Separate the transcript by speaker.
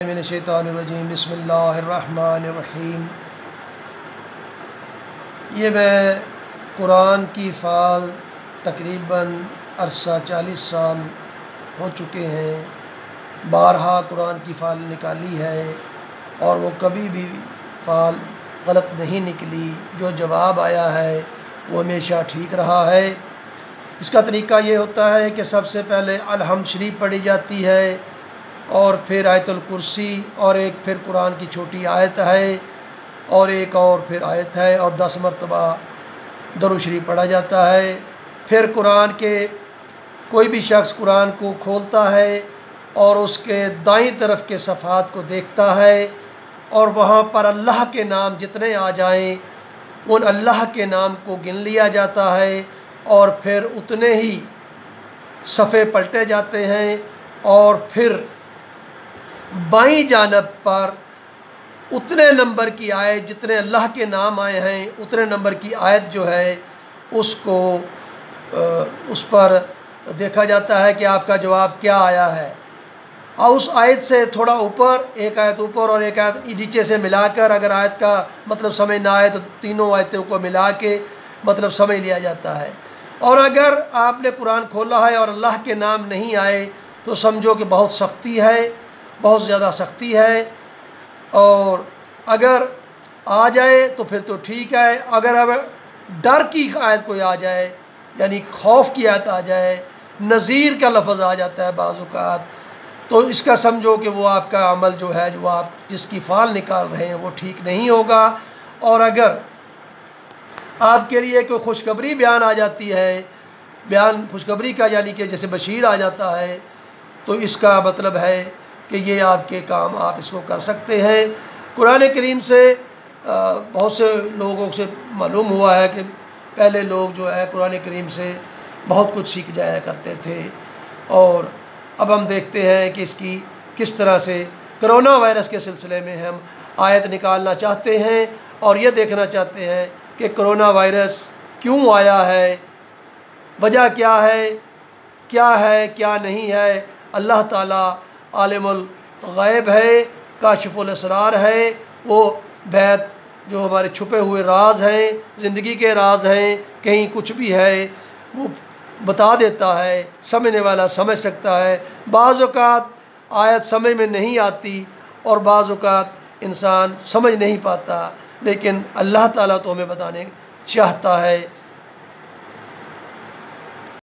Speaker 1: मिनश्शैतानिर्रजीम बिस्मिल्लाहिर्रहमानिर्रहीम। ये मैं कुरान की फ़ाल तकरीबन अरसा 40 साल हो चुके हैं। बारहा कुरान की फ़ाल निकाली है और वो कभी भी फ़ाल गलत नहीं निकली। जो जवाब आया है वो हमेशा ठीक रहा है। इसका तरीका ये होता है कि सबसे पहले अलहम्द शरीफ पढ़ी जाती है और फिर आयतुल कुर्सी और एक फिर कुरान की छोटी आयत है और एक और फिर आयत है और 10 मरतबा दरूद शरीफ पढ़ा जाता है। फिर कुरान के कोई भी शख्स कुरान को खोलता है और उसके दाईं तरफ के सफ़ात को देखता है और वहाँ पर अल्लाह के नाम जितने आ जाएं उन अल्लाह के नाम को गिन लिया जाता है और फिर उतने ही सफ़े पलटे जाते हैं और फिर बाईं जानब पर उतने नंबर की आयत जितने अल्लाह के नाम आए हैं उतने नंबर की आयत जो है उसको उस पर देखा जाता है कि आपका जवाब क्या आया है। और उस आयत से थोड़ा ऊपर एक आयत ऊपर और एक आयत नीचे से मिलाकर अगर आयत का मतलब समझ ना आए तो तीनों आयतों को मिला के मतलब समझ लिया जाता है। और अगर आपने कुरान खोला है और अल्लाह के नाम नहीं आए तो समझो कि बहुत सख्ती है, बहुत ज़्यादा सख्ती है। और अगर आ जाए तो फिर तो ठीक है। अगर अब डर की आयत कोई आ जाए यानी खौफ की आयत आ जाए, नज़ीर का लफ्ज़ आ जाता है बाज़ औक़ात, तो इसका समझो कि वो आपका अमल जो है जो आप जिसकी फ़ाल निकाल रहे हैं वो ठीक नहीं होगा। और अगर आपके लिए कोई खुशखबरी बयान आ जाती है, बयान खुशखबरी का यानी कि जैसे बशीर आ जाता है, तो इसका मतलब है कि ये आपके काम आप इसको कर सकते हैं। कुरान करीम से बहुत से लोगों से मालूम हुआ है कि पहले लोग जो है कुरान करीम से बहुत कुछ सीख जाया करते थे और अब हम देखते हैं कि इसकी किस तरह से कोरोना वायरस के सिलसिले में हम आयत निकालना चाहते हैं और ये देखना चाहते हैं कि कोरोना वायरस क्यों आया है, वजह क्या है क्या नहीं है। अल्लाह ताला आलिमुल गैब है, काशिफुल असरार है, वो बैत जो हमारे छुपे हुए राज हैं, ज़िंदगी के राज हैं, कहीं कुछ भी है वो बता देता है, समझने वाला समझ सकता है। बाज़ औक़ात आयत समझ में नहीं आती और बाज़ औक़ात इंसान समझ नहीं पाता, लेकिन अल्लाह ताला तो हमें बताने चाहता है।